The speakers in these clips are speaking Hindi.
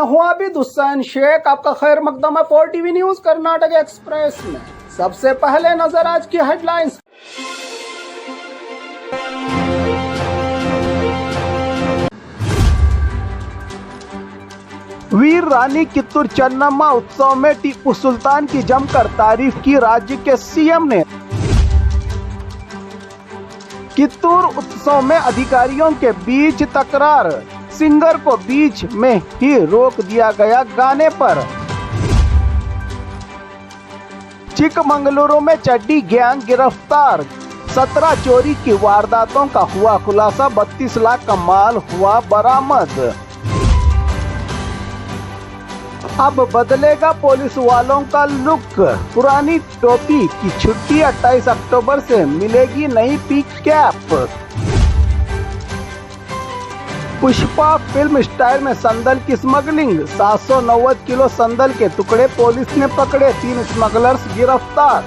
हूं आबिद हुसैन शेख। आपका खैर मकदम है 4 टीवी न्यूज कर्नाटक एक्सप्रेस में। सबसे पहले नजर आज की हेडलाइंस। वीर रानी कित्तूर चन्नम्मा उत्सव में टीपू सुल्तान की जमकर तारीफ की राज्य के सीएम ने। कित्तूर उत्सव में अधिकारियों के बीच तकरार, सिंगर को बीच में ही रोक दिया गया गाने पर। चिकमंगलुरु में चड्डी गैंग गिरफ्तार, 17 चोरी की वारदातों का हुआ खुलासा, 32 लाख का माल हुआ बरामद। अब बदलेगा पुलिस वालों का लुक, पुरानी टोपी की छुट्टी 28 अक्टूबर से मिलेगी नई P cap. Pushpa film style में संदल की स्मगलिंग, 790 किलो संदल के टुकड़े पुलिस ने पकड़े, 3 स्मगलर्स गिरफ्तार।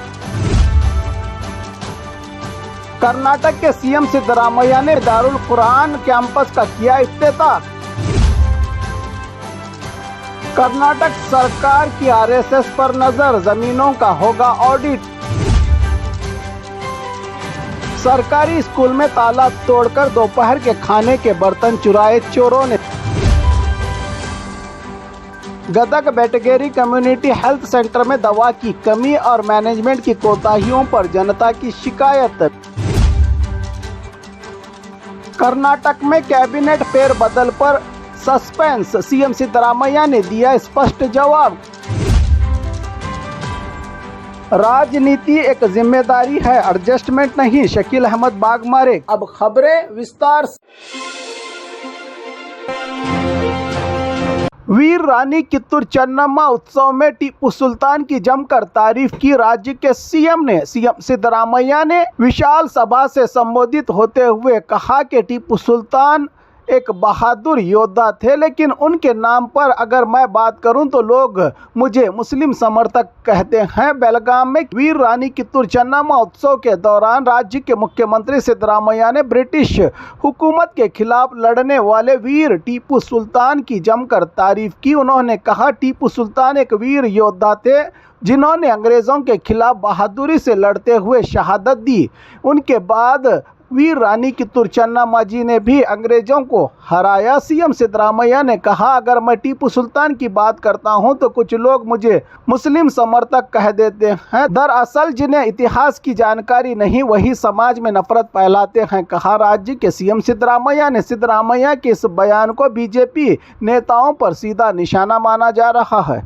कर्नाटक के सीएम सिद्धरामैया ने दारुल कुरान कैंपस का किया इफ्तिताह। कर्नाटक सरकार की आरएसएस पर नजर, जमीनों का होगा ऑडिट। सरकारी स्कूल में ताला तोड़कर दोपहर के खाने के बर्तन चुराए चोरों ने। Gadag Betageri community health centre में दवा की कमी और मैनेजमेंट की कोताहियों पर जनता की शिकायत। कर्नाटक में कैबिनेट फेरबदल पर सस्पेंस, सीएम सिद्धरामैया ने दिया स्पष्ट जवाब। राजनीति एक जिम्मेदारी है, एडजस्टमेंट नहीं, शकील अहमद बागमारे। अब खबरें विस्तार से। वीर रानी कित्तूर चन्नम्मा उत्सव में टीपू सुल्तान की जमकर तारीफ की राज्य के सीएम ने। सीएम सिद्धरामैया ने विशाल सभा से संबोधित होते हुए कहा कि टीपू सुल्तान एक बहादुर योद्धा थे, लेकिन उनके नाम पर अगर मैं बात करूं तो लोग मुझे मुस्लिम समर्थक कहते हैं। बेलगाम में वीर रानी कित्तूर चन्नम्मा उत्सव के दौरान राज्य के मुख्यमंत्री सिद्धरामैया ने ब्रिटिश हुकूमत के खिलाफ लड़ने वाले वीर टीपू सुल्तान की जमकर तारीफ की। उन्होंने कहा, टीपू सुल्तान एक वीर योद्धा थे जिन्होंने अंग्रेजों के खिलाफ बहादुरी से लड़ते हुए शहादत दी। उनके बाद वीर रानी कित्तूर चन्नम्मा जी ने भी अंग्रेजों को हराया। सीएम सिद्धरामैया ने कहा, अगर मैं टीपू सुल्तान की बात करता हूं तो कुछ लोग मुझे मुस्लिम समर्थक कह देते हैं। दरअसल जिन्हें इतिहास की जानकारी नहीं वही समाज में नफरत फैलाते हैं, कहा राज्य के सीएम सिद्धरामैया ने। सिद्धरामैया के इस बयान को बीजेपी नेताओं पर सीधा निशाना माना जा रहा है।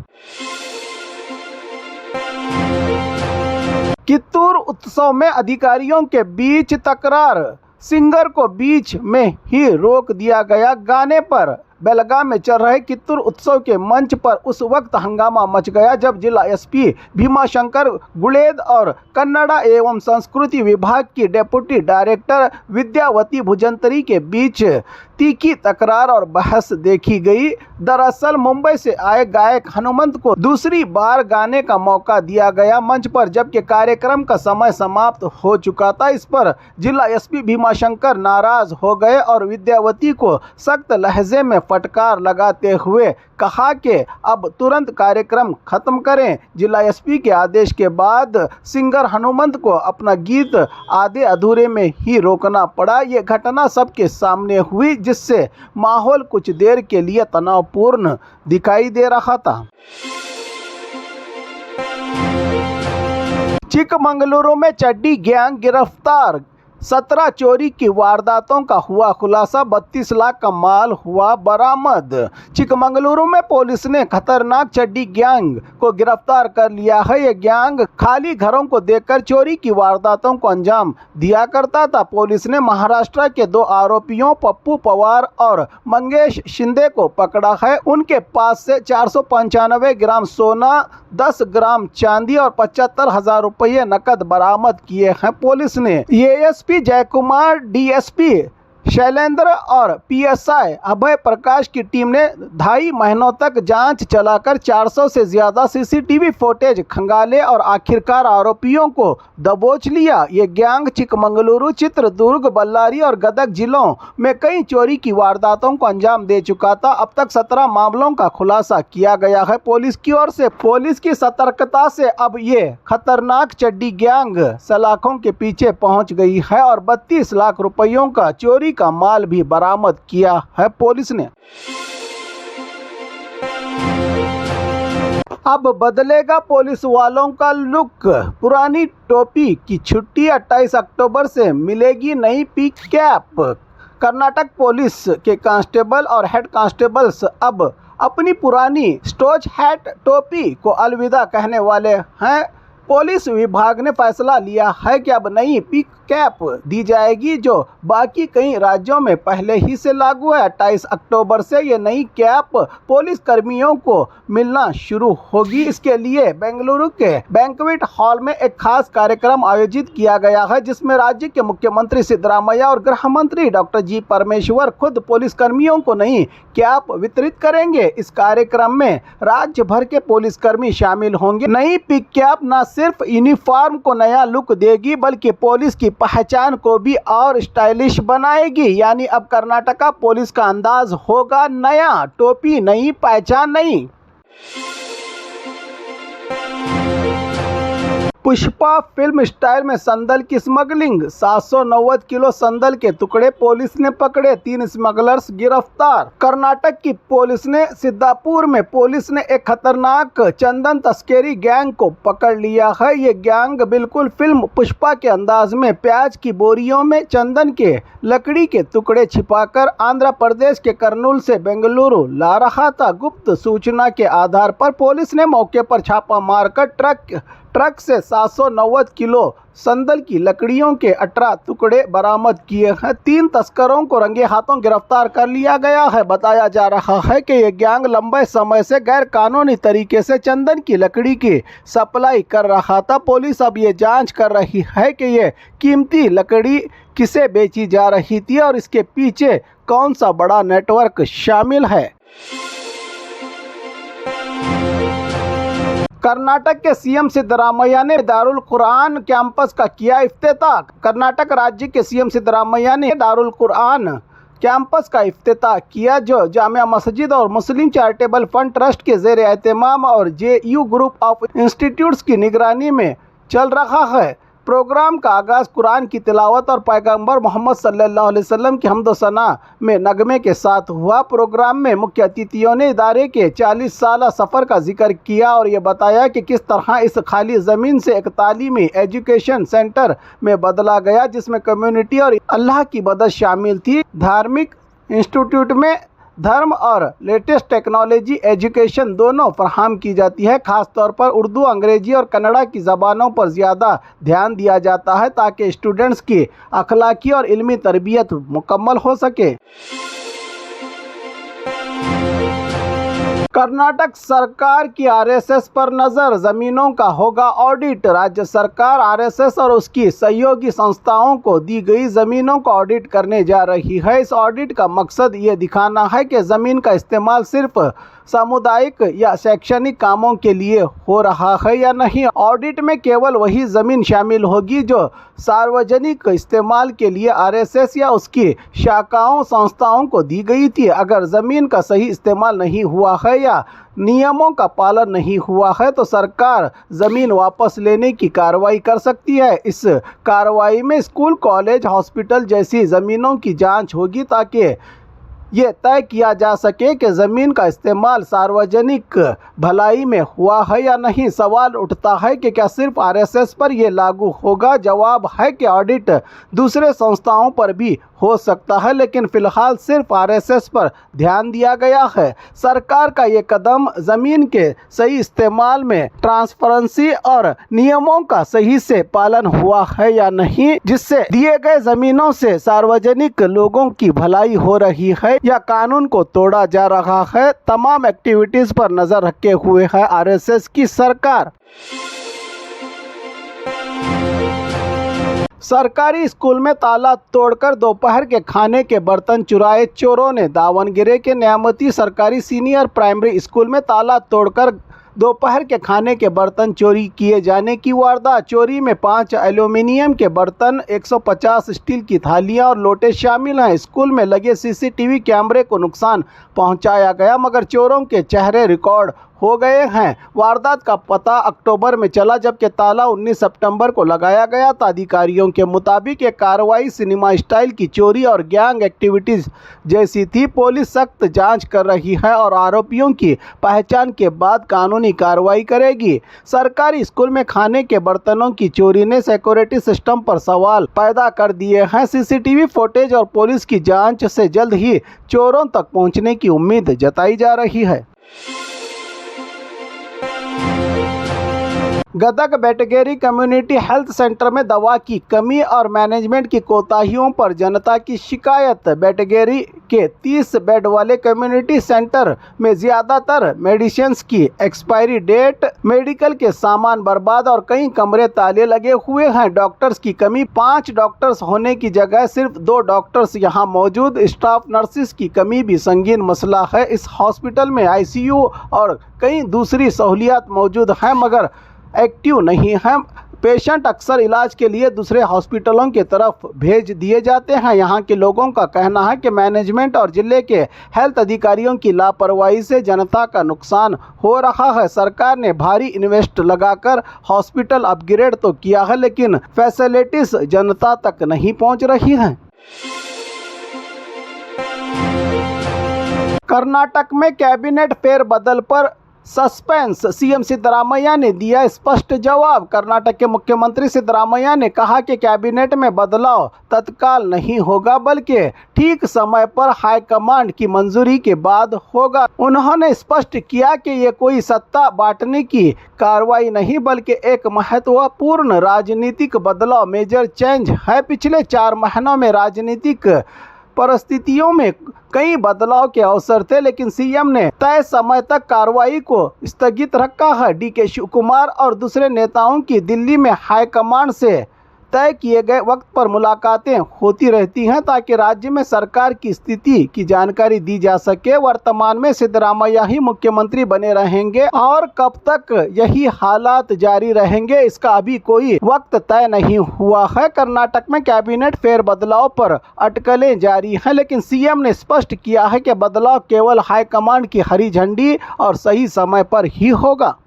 कित्तूर उत्सव में अधिकारियों के बीच तकरार, सिंगर को बीच में ही रोक दिया गया गाने पर। बेलगाम में चल रहे कित्तूर उत्सव के मंच पर उस वक्त हंगामा मच गया जब जिला एसपी भीमाशंकर गुलेद और कन्नड़ा एवं संस्कृति विभाग की डेप्यूटी डायरेक्टर विद्यावती भुजंतरी के बीच तीखी तकरार और बहस देखी गई। दरअसल मुंबई से आए गायक हनुमंत को दूसरी बार गाने का मौका दिया गया मंच पर, जबकि कार्यक्रम का समय समाप्त हो चुका था। इस पर जिला एसपी भीमाशंकर नाराज हो गए और विद्यावती को सख्त लहजे में फटकार लगाते हुए कहा कि अब तुरंत कार्यक्रम खत्म करें। जिला एसपी के आदेश के बाद सिंगर हनुमंत को अपना गीत आधे अधूरे में ही रोकना पड़ा। ये घटना सबके सामने हुई जिससे माहौल कुछ देर के लिए तनावपूर्ण दिखाई दे रहा था। चिकमंगलुरु में चड्डी गैंग गिरफ्तार, 17 चोरी की वारदातों का हुआ खुलासा, 32 लाख का माल हुआ बरामद। चिकमंगलुरु में पुलिस ने खतरनाक चड्डी गैंग को गिरफ्तार कर लिया है। ये गैंग खाली घरों को देखकर चोरी की वारदातों को अंजाम दिया करता था। पुलिस ने महाराष्ट्र के 2 आरोपियों पप्पू पवार और मंगेश शिंदे को पकड़ा है। उनके पास से 495 ग्राम सोना, 10 ग्राम चांदी और 75,000 रुपये नकद बरामद किए हैं। पुलिस ने एएसपी जयकुमार, डीएसपी शैलेंद्र और पीएसआई अभय प्रकाश की टीम ने 2.5 महीनों तक जांच चलाकर 400 से ज्यादा सीसीटीवी फुटेज खंगाले और आखिरकार आरोपियों को दबोच लिया। ये गैंग चिकमंगलुरु, चित्रदुर्ग, बल्लारी और गदग जिलों में कई चोरी की वारदातों को अंजाम दे चुका था। अब तक 17 मामलों का खुलासा किया गया है पुलिस की ओर से। पुलिस की सतर्कता से अब ये खतरनाक चड्डी गैंग सलाखों के पीछे पहुंच गई है और 32 लाख रुपयों का चोरी का माल भी बरामद किया है पुलिस ने। अब बदलेगा पुलिस वालों का लुक। पुरानी टोपी की छुट्टी 28 अक्टूबर से मिलेगी नई पिक कैप। कर्नाटक पुलिस के कांस्टेबल और हेड कांस्टेबल्स अब अपनी पुरानी स्टोच हैट टोपी को अलविदा कहने वाले हैं। पुलिस विभाग ने फैसला लिया है कि अब नई पिक कैप दी जाएगी जो बाकी कई राज्यों में पहले ही से लागू है। 28 अक्टूबर से ये नई कैप पुलिस कर्मियों को मिलना शुरू होगी। इसके लिए बेंगलुरु के बैंक्वेट हॉल में एक खास कार्यक्रम आयोजित किया गया है जिसमें राज्य के मुख्यमंत्री सिद्धरामैया और गृह मंत्री डॉक्टर जी परमेश्वर खुद पुलिस कर्मियों को नई कैप वितरित करेंगे। इस कार्यक्रम में राज्य भर के पुलिसकर्मी शामिल होंगे। नई पिक कैप न सिर्फ यूनिफॉर्म को नया लुक देगी बल्कि पुलिस की पहचान को भी और स्टाइलिश बनाएगी। यानी अब कर्नाटका पुलिस का अंदाज होगा नया, टोपी नई, पहचान नई। पुष्पा फिल्म स्टाइल में संदल की स्मगलिंग। 790 किलो संदल के टुकड़े पुलिस ने पकड़े, 3 स्मगलर्स गिरफ्तार। कर्नाटक की पुलिस ने सिद्धापुर में पुलिस ने एक खतरनाक चंदन तस्करी गैंग को पकड़ लिया है। ये गैंग बिल्कुल फिल्म पुष्पा के अंदाज में प्याज की बोरियों में चंदन के लकड़ी के टुकड़े छिपाकर आंध्र प्रदेश के कर्नूल से बेंगलुरु ला रहा था। गुप्त सूचना के आधार पर पुलिस ने मौके पर छापा मारकर ट्रक से 790 किलो संदल की लकड़ियों के 18 टुकड़े बरामद किए हैं। 3 तस्करों को रंगे हाथों गिरफ्तार कर लिया गया है। बताया जा रहा है कि यह गैंग लंबे समय से गैर कानूनी तरीके से चंदन की लकड़ी की सप्लाई कर रहा था। पुलिस अब ये जांच कर रही है कि ये कीमती लकड़ी किसे बेची जा रही थी और इसके पीछे कौन सा बड़ा नेटवर्क शामिल है। कर्नाटक के सीएम सिद्धरामैया ने दारुल कुरान कैंपस का किया इफ्तिताह। कर्नाटक राज्य के सीएम सिद्धरामैया ने दारुल कुरान कैंपस का इफ्तिताह किया जो जामिया मस्जिद और मुस्लिम चैरिटेबल फंड ट्रस्ट के ज़ेर एहतमाम और JU ग्रुप ऑफ इंस्टीट्यूट्स की निगरानी में चल रहा है। प्रोग्राम का आगाज़ कुरान की तिलावत और पैगंबर मोहम्मद सल्लल्लाहु अलैहि वसल्लम की हम्द सना में नगमे के साथ हुआ। प्रोग्राम में मुख्य अतिथियों ने इदारे के 40 साला सफ़र का जिक्र किया और ये बताया कि किस तरह इस खाली ज़मीन से एक तालीमी एजुकेशन सेंटर में बदला गया जिसमें कम्युनिटी और अल्लाह की मदद शामिल थी। धार्मिक इंस्टीट्यूट में धर्म और लेटेस्ट टेक्नोलॉजी एजुकेशन दोनों फराहम की जाती है। ख़ास तौर पर उर्दू, अंग्रेजी और कन्नड़ा की ज़बानों पर ज़्यादा ध्यान दिया जाता है ताकि स्टूडेंट्स की अखलाकी और इल्मी तरबियत मुकम्मल हो सके। कर्नाटक सरकार की RSS पर नज़र, ज़मीनों का होगा ऑडिट। राज्य सरकार RSS और उसकी सहयोगी संस्थाओं को दी गई ज़मीनों को ऑडिट करने जा रही है। इस ऑडिट का मकसद ये दिखाना है कि ज़मीन का इस्तेमाल सिर्फ सामुदायिक या शैक्षणिक कामों के लिए हो रहा है या नहीं। ऑडिट में केवल वही ज़मीन शामिल होगी जो सार्वजनिक इस्तेमाल के लिए RSS या उसकी शाखाओं संस्थाओं को दी गई थी। अगर ज़मीन का सही इस्तेमाल नहीं हुआ है या नियमों का पालन नहीं हुआ है तो सरकार ज़मीन वापस लेने की कार्रवाई कर सकती है। इस कार्रवाई में स्कूल, कॉलेज, हॉस्पिटल जैसी ज़मीनों की जांच होगी ताकि ये तय किया जा सके कि ज़मीन का इस्तेमाल सार्वजनिक भलाई में हुआ है या नहीं। सवाल उठता है कि क्या सिर्फ RSS पर यह लागू होगा? जवाब है कि ऑडिट दूसरे संस्थाओं पर भी हो सकता है, लेकिन फ़िलहाल सिर्फ RSS पर ध्यान दिया गया है। सरकार का ये कदम ज़मीन के सही इस्तेमाल में ट्रांसपेरेंसी और नियमों का सही से पालन हुआ है या नहीं, जिससे दिए गए ज़मीनों से सार्वजनिक लोगों की भलाई हो रही है या कानून को तोड़ा जा रहा है। तमाम एक्टिविटीज़ पर नज़र रखे हुए है RSS की सरकार। सरकारी स्कूल में ताला तोड़कर दोपहर के खाने के बर्तन चुराए चोरों ने। दावणगेरे के न्यामती सरकारी सीनियर प्राइमरी स्कूल में ताला तोड़कर दोपहर के खाने के बर्तन चोरी किए जाने की वारदात। चोरी में 5 एल्यूमिनियम के बर्तन, 150 स्टील की थालियां और लोटे शामिल हैं। स्कूल में लगे सीसीटीवी कैमरे को नुकसान पहुंचाया गया, मगर चोरों के चेहरे रिकॉर्ड हो गए हैं। वारदात का पता अक्टूबर में चला, जबकि ताला 19 सितंबर को लगाया गया था। अधिकारियों के मुताबिक ये कार्रवाई सिनेमा स्टाइल की चोरी और गैंग एक्टिविटीज जैसी थी। पुलिस सख्त जांच कर रही है और आरोपियों की पहचान के बाद कानूनी कार्रवाई करेगी। सरकारी स्कूल में खाने के बर्तनों की चोरी ने सिक्योरिटी सिस्टम पर सवाल पैदा कर दिए हैं। सीसीटीवी फुटेज और पुलिस की जांच से जल्द ही चोरों तक पहुंचने की उम्मीद जताई जा रही है। Gadag Betageri community health centre में दवा की कमी और मैनेजमेंट की कोताहियों पर जनता की शिकायत। बेटगेरी के 30 बेड वाले कम्युनिटी सेंटर में ज़्यादातर मेडिसिन्स की एक्सपायरी डेट, मेडिकल के सामान बर्बाद और कई कमरे ताले लगे हुए हैं। डॉक्टर्स की कमी, 5 डॉक्टर्स होने की जगह सिर्फ 2 डॉक्टर्स यहां मौजूद। स्टाफ नर्सिस की कमी भी संगीन मसला है। इस हॉस्पिटल में आईसीयू और कई दूसरी सहूलियात मौजूद हैं, मगर एक्टिव नहीं है। पेशेंट अक्सर इलाज के लिए दूसरे हॉस्पिटलों की तरफ भेज दिए जाते हैं। यहाँ के लोगों का कहना है कि मैनेजमेंट और जिले के हेल्थ अधिकारियों की लापरवाही से जनता का नुकसान हो रहा है। सरकार ने भारी इन्वेस्ट लगाकर हॉस्पिटल अपग्रेड तो किया है, लेकिन फैसिलिटीज जनता तक नहीं पहुँच रही हैं। कर्नाटक में कैबिनेट फेरबदल पर सस्पेंस, सीएम सिद्धरामैया ने दिया स्पष्ट जवाब। कर्नाटक के मुख्यमंत्री सिद्धरामैया ने कहा कि कैबिनेट में बदलाव तत्काल नहीं होगा, बल्कि ठीक समय पर हाईकमांड की मंजूरी के बाद होगा। उन्होंने स्पष्ट किया कि ये कोई सत्ता बांटने की कार्रवाई नहीं, बल्कि एक महत्वपूर्ण राजनीतिक बदलाव, मेजर चेंज है। पिछले 4 महीनों में राजनीतिक परिस्थितियों में कई बदलाव के अवसर थे, लेकिन सीएम ने तय समय तक कार्रवाई को स्थगित रखा है। डीके शिवकुमार और दूसरे नेताओं की दिल्ली में हाईकमांड से तय किए गए वक्त पर मुलाकातें होती रहती हैं, ताकि राज्य में सरकार की स्थिति की जानकारी दी जा सके। वर्तमान में सिद्धरामैया ही मुख्यमंत्री बने रहेंगे और कब तक यही हालात जारी रहेंगे, इसका अभी कोई वक्त तय नहीं हुआ है। कर्नाटक में कैबिनेट फेरबदलाव पर अटकलें जारी हैं, लेकिन सीएम ने स्पष्ट किया है कि बदलाव केवल हाईकमांड की हरी झंडी और सही समय पर ही होगा।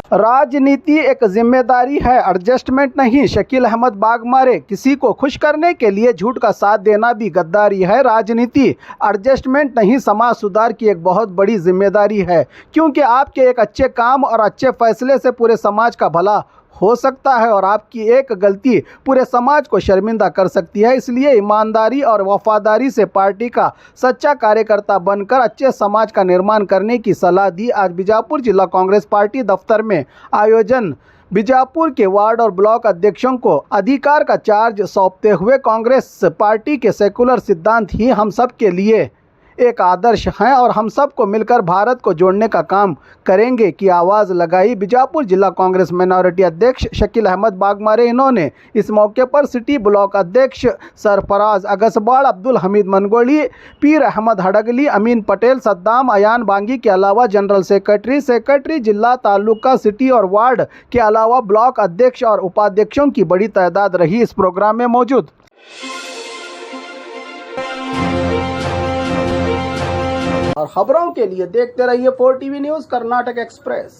राजनीति एक जिम्मेदारी है, एडजस्टमेंट नहीं। शकील अहमद बागमारे, किसी को खुश करने के लिए झूठ का साथ देना भी गद्दारी है। राजनीति एडजस्टमेंट नहीं, समाज सुधार की एक बहुत बड़ी जिम्मेदारी है, क्योंकि आपके एक अच्छे काम और अच्छे फैसले से पूरे समाज का भला हो सकता है और आपकी एक गलती पूरे समाज को शर्मिंदा कर सकती है। इसलिए ईमानदारी और वफादारी से पार्टी का सच्चा कार्यकर्ता बनकर अच्छे समाज का निर्माण करने की सलाह दी। आज बीजापुर जिला कांग्रेस पार्टी दफ्तर में आयोजन बीजापुर के वार्ड और ब्लॉक अध्यक्षों को अधिकार का चार्ज सौंपते हुए कांग्रेस पार्टी के सेकुलर सिद्धांत ही हम सब के लिए एक आदर्श हैं और हम सबको मिलकर भारत को जोड़ने का काम करेंगे की आवाज़ लगाई बीजापुर जिला कांग्रेस माइनॉरिटी अध्यक्ष शकील अहमद बागमारे। इन्होंने इस मौके पर सिटी ब्लॉक अध्यक्ष सरफराज अगसबाड़, अब्दुल हमीद मनगोली, पीर अहमद हडगली, अमीन पटेल, सद्दाम, अयान बांगी के अलावा जनरल सेक्रेटरी, जिला, तालुका, सिटी और वार्ड के अलावा ब्लॉक अध्यक्ष और उपाध्यक्षों की बड़ी तादाद रही इस प्रोग्राम में मौजूद। और खबरों के लिए देखते रहिए 4 TV न्यूज़ कर्नाटक एक्सप्रेस।